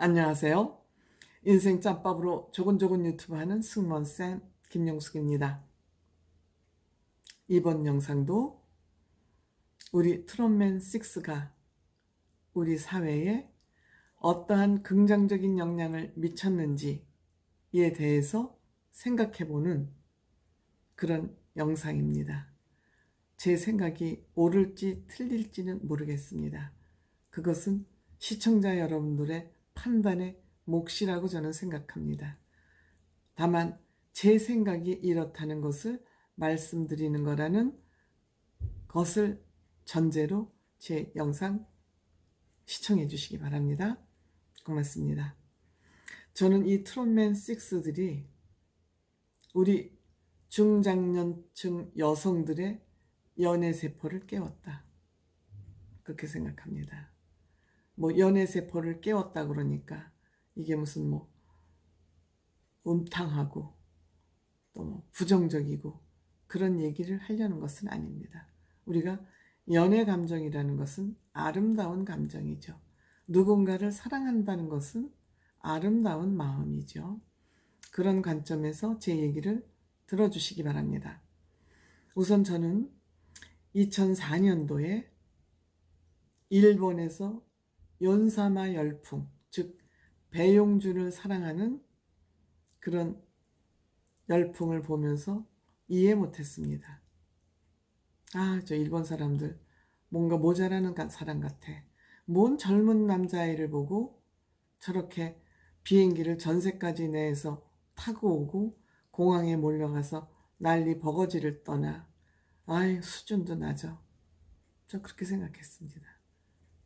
안녕하세요. 인생 짬밥으로 조곤조곤 유튜브 하는 승무원쌤 김용숙입니다. 이번 영상도 우리 트롯맨 6가 우리 사회에 어떠한 긍정적인 영향을 미쳤는지에 대해서 생각해보는 그런 영상입니다. 제 생각이 옳을지 틀릴지는 모르겠습니다. 그것은 시청자 여러분들의 판단의 몫이라고 저는 생각합니다. 다만 제 생각이 이렇다는 것을 말씀드리는 거라는 것을 전제로 제 영상 시청해 주시기 바랍니다. 고맙습니다. 저는 이 트롯맨 6들이 우리 중장년층 여성들의 연애세포를 깨웠다. 그렇게 생각합니다. 연애세포를 깨웠다 그러니까 이게 무슨 음탕하고 또 부정적이고 그런 얘기를 하려는 것은 아닙니다. 우리가 연애 감정이라는 것은 아름다운 감정이죠. 누군가를 사랑한다는 것은 아름다운 마음이죠. 그런 관점에서 제 얘기를 들어주시기 바랍니다. 우선 저는 2004년도에 일본에서 연사마 열풍, 즉 배용준을 사랑하는 그런 열풍을 보면서 이해 못했습니다. 저 일본 사람들 뭔가 모자라는 사람 같아. 뭔 젊은 남자아이를 보고 저렇게 비행기를 전세까지 내서 타고 오고 공항에 몰려가서 난리 버거지를 떠나. 수준도 낮아. 저 그렇게 생각했습니다.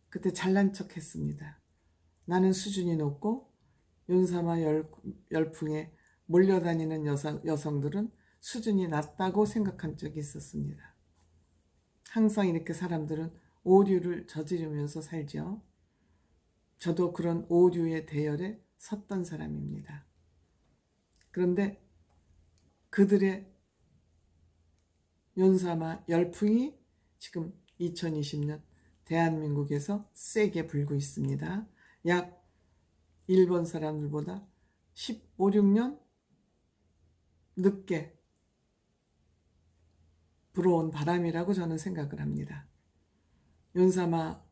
그때 잘난 척 했습니다. 나는 수준이 높고 윤사마 열풍에 몰려다니는 여성들은 수준이 낮다고 생각한 적이 있었습니다. 항상 이렇게 사람들은 오류를 저지르면서 살죠. 저도 그런 오류의 대열에 섰던 사람입니다. 그런데 그들의 윤사마 열풍이 지금 2020년 대한민국에서 세게 불고 있습니다. 약 일본 사람들보다 15, 16년 늦게 불어온 바람이라고 저는 생각을 합니다. 윤사마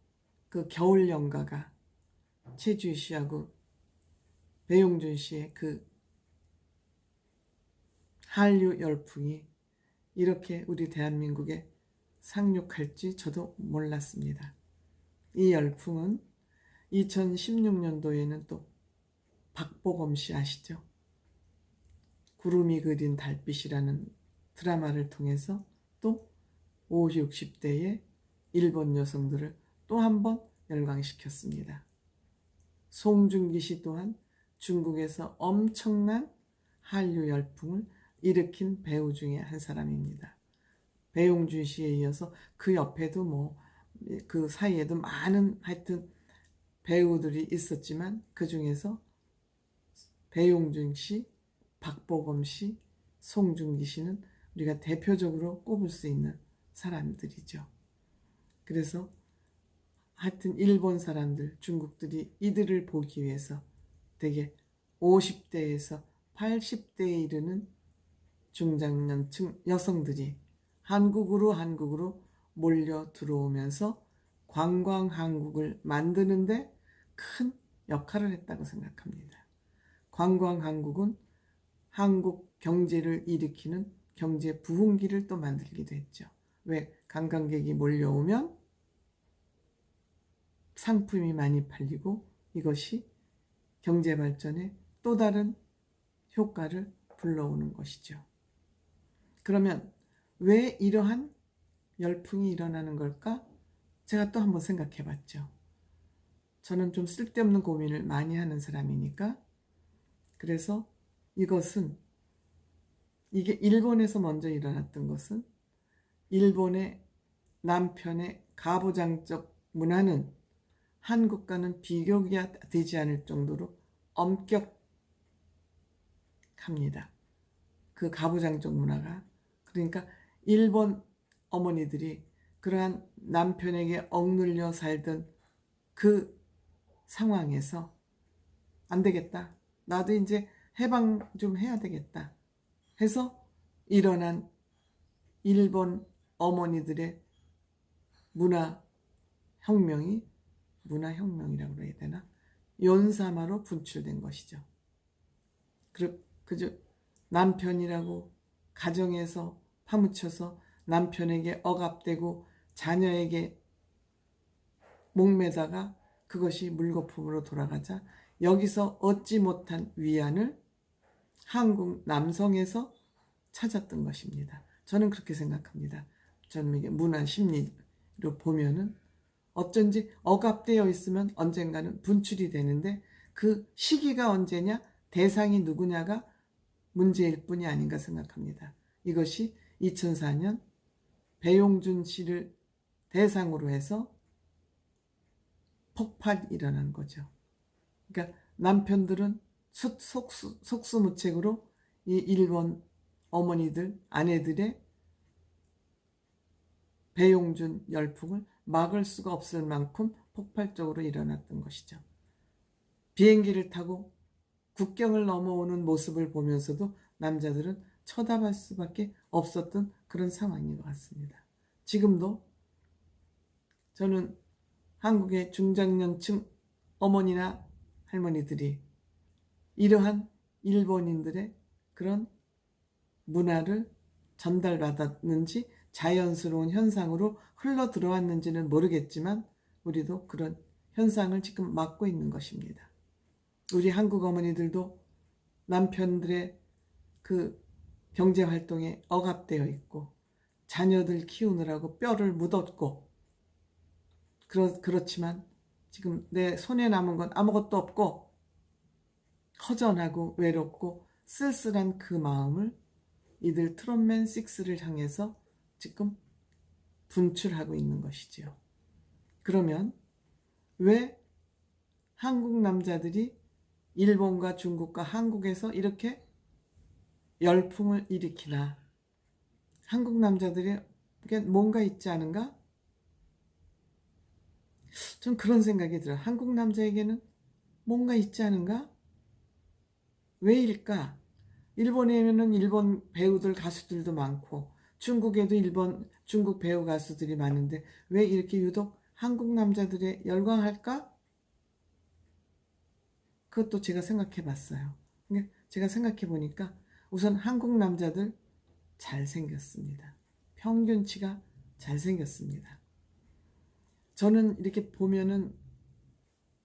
그 겨울 연가가 최주희 씨하고 배용준 씨의 그 한류 열풍이 이렇게 우리 대한민국에 상륙할지 저도 몰랐습니다. 이 열풍은 2016년도에는 또 박보검 씨 아시죠? 구름이 그린 달빛이라는 드라마를 통해서 또 50, 60대의 일본 여성들을 또 한 번 열광시켰습니다. 송중기 씨 또한 중국에서 엄청난 한류 열풍을 일으킨 배우 중에 한 사람입니다. 배용준 씨에 이어서 그 옆에도 그 사이에도 많은 하여튼 배우들이 있었지만 그 중에서 배용준 씨, 박보검 씨, 송중기 씨는 우리가 대표적으로 꼽을 수 있는 사람들이죠. 그래서 하여튼 일본 사람들, 중국들이 이들을 보기 위해서 되게 50대에서 80대에 이르는 중장년층 여성들이 한국으로 몰려 들어오면서 관광 한국을 만드는데 큰 역할을 했다고 생각합니다. 관광 한국은 한국 경제를 일으키는 경제 부흥기를 또 만들기도 했죠. 왜? 관광객이 몰려오면 상품이 많이 팔리고 이것이 경제 발전에 또 다른 효과를 불러오는 것이죠. 그러면 왜 이러한 열풍이 일어나는 걸까? 제가 또 한번 생각해 봤죠. 저는 좀 쓸데없는 고민을 많이 하는 사람이니까. 그래서 이게 일본에서 먼저 일어났던 것은 일본의 남편의 가부장적 문화는 한국과는 비교가 되지 않을 정도로 엄격합니다. 그 가부장적 문화가. 그러니까 일본 어머니들이 그러한 남편에게 억눌려 살던 그 상황에서 안 되겠다. 나도 이제 해방 좀 해야 되겠다. 해서 일어난 일본 어머니들의 문화혁명이라고 해야 되나? 연사마로 분출된 것이죠. 그저 남편이라고 가정에서 파묻혀서 남편에게 억압되고 자녀에게 목매다가 그것이 물거품으로 돌아가자 여기서 얻지 못한 위안을 한국 남성에서 찾았던 것입니다. 저는 그렇게 생각합니다. 저는 이게 문화 심리로 보면은 어쩐지 억압되어 있으면 언젠가는 분출이 되는데 그 시기가 언제냐, 대상이 누구냐가 문제일 뿐이 아닌가 생각합니다. 이것이 2004년 배용준 씨를 대상으로 해서 폭발이 일어난 거죠. 그러니까 남편들은 속수무책으로 이 일본 어머니들, 아내들의 배용준 열풍을 막을 수가 없을 만큼 폭발적으로 일어났던 것이죠. 비행기를 타고 국경을 넘어오는 모습을 보면서도 남자들은 쳐다볼 수밖에 없었던 그런 상황인 것 같습니다. 지금도 저는 한국의 중장년층 어머니나 할머니들이 이러한 일본인들의 그런 문화를 전달받았는지 자연스러운 현상으로 흘러 들어왔는지는 모르겠지만 우리도 그런 현상을 지금 맞고 있는 것입니다. 우리 한국 어머니들도 남편들의 그 경제활동에 억압되어 있고 자녀들 키우느라고 뼈를 묻었고 그렇지만 지금 내 손에 남은 건 아무것도 없고 허전하고 외롭고 쓸쓸한 그 마음을 이들 트롯맨 6를 향해서 지금 분출하고 있는 것이지요. 그러면 왜 한국 남자들이 일본과 중국과 한국에서 이렇게 열풍을 일으키나? 한국 남자들이 뭔가 있지 않은가? 좀 그런 생각이 들어요. 한국 남자에게는 뭔가 있지 않은가? 왜일까? 일본에는 일본 배우들 가수들도 많고 중국에도 중국 배우 가수들이 많은데 왜 이렇게 유독 한국 남자들에 열광할까? 그것도 제가 생각해 봤어요. 제가 생각해 보니까 우선 한국 남자들 잘생겼습니다. 평균치가 잘생겼습니다. 저는 이렇게 보면은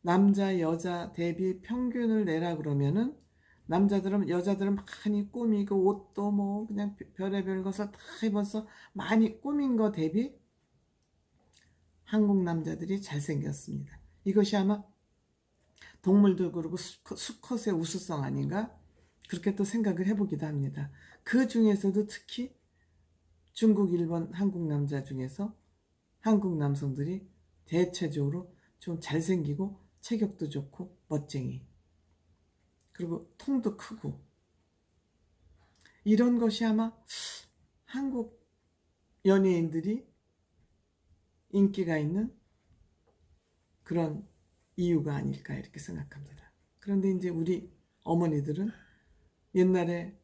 남자 여자 대비 평균을 내라 그러면은 여자들은 많이 꾸미고 옷도 뭐 그냥 별의별 것을 다 입어서 많이 꾸민 거 대비 한국 남자들이 잘생겼습니다. 이것이 아마 동물도 그러고 수컷의 우수성 아닌가? 그렇게 또 생각을 해보기도 합니다. 그 중에서도 특히 중국, 일본, 한국 남자 중에서 한국 남성들이 대체적으로 좀 잘생기고 체격도 좋고 멋쟁이, 그리고 통도 크고, 이런 것이 아마 한국 연예인들이 인기가 있는 그런 이유가 아닐까 이렇게 생각합니다. 그런데 이제 우리 어머니들은 옛날에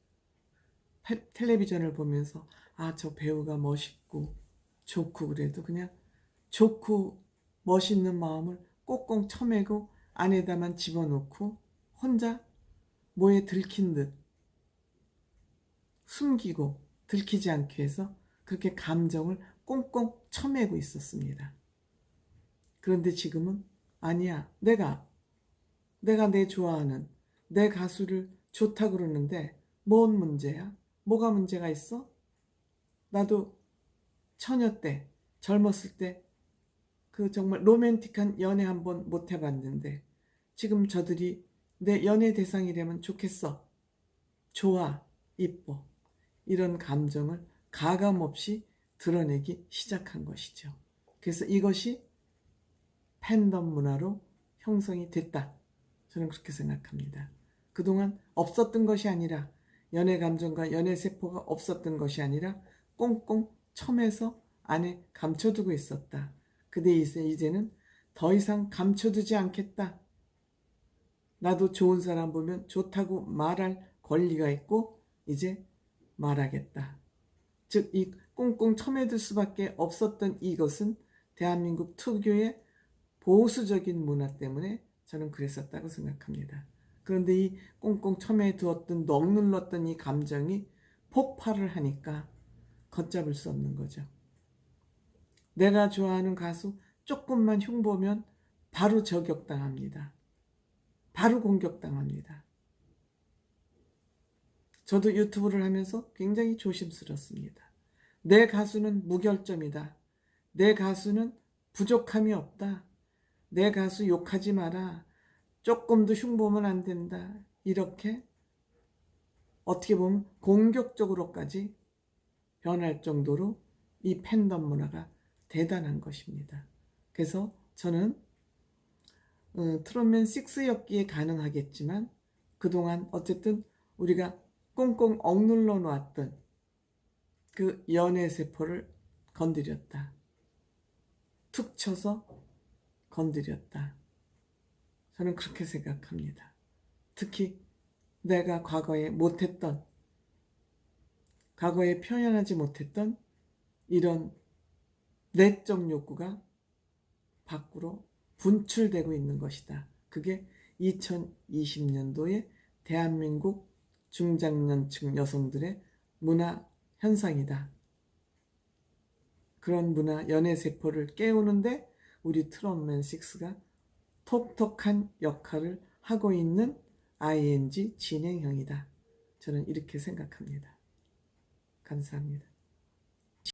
텔레비전을 보면서 저 배우가 멋있고 좋고 그래도 그냥 좋고 멋있는 마음을 꽁꽁 쳐매고 안에다만 집어넣고 혼자 뭐에 들킨 듯 숨기고 들키지 않기 위해서 그렇게 감정을 꽁꽁 쳐매고 있었습니다. 그런데 지금은 아니야. 내가 내 좋아하는 내 가수를 좋다 그러는데 뭔 문제야? 뭐가 문제가 있어? 나도 처녀 때, 젊었을 때 그 정말 로맨틱한 연애 한번 못 해봤는데 지금 저들이 내 연애 대상이라면 좋겠어. 좋아, 이뻐. 이런 감정을 가감없이 드러내기 시작한 것이죠. 그래서 이것이 팬덤 문화로 형성이 됐다. 저는 그렇게 생각합니다. 그동안 없었던 것이 아니라 연애 감정과 연애 세포가 없었던 것이 아니라 꽁꽁 첨해서 안에 감춰두고 있었다. 근데 이제는 더 이상 감춰두지 않겠다. 나도 좋은 사람 보면 좋다고 말할 권리가 있고 이제 말하겠다. 즉 이 꽁꽁 처매들 수밖에 없었던 이것은 대한민국 특유의 보수적인 문화 때문에 저는 그랬었다고 생각합니다. 그런데 이 꽁꽁 처매두었던 억눌렀던 이 감정이 폭발을 하니까 걷잡을 수 없는 거죠. 내가 좋아하는 가수 조금만 흉보면 바로 저격당합니다. 바로 공격당합니다. 저도 유튜브를 하면서 굉장히 조심스럽습니다. 내 가수는 무결점이다. 내 가수는 부족함이 없다. 내 가수 욕하지 마라. 조금도 흉보면 안 된다. 이렇게 어떻게 보면 공격적으로까지 변할 정도로 이 팬덤 문화가 대단한 것입니다. 그래서 저는 트롯맨 6였기에 가능하겠지만 그동안 어쨌든 우리가 꽁꽁 억눌러 놓았던 그 연애세포를 건드렸다. 툭 쳐서 건드렸다. 저는 그렇게 생각합니다. 특히 내가 과거에 못했던, 과거에 표현하지 못했던 이런 내적 욕구가 밖으로 분출되고 있는 것이다. 그게 2020년도의 대한민국 중장년층 여성들의 문화 현상이다. 그런 문화 연애세포를 깨우는데 우리 트롯맨 6가 톡톡한 역할을 하고 있는 ing 진행형이다. 저는 이렇게 생각합니다. 감사합니다.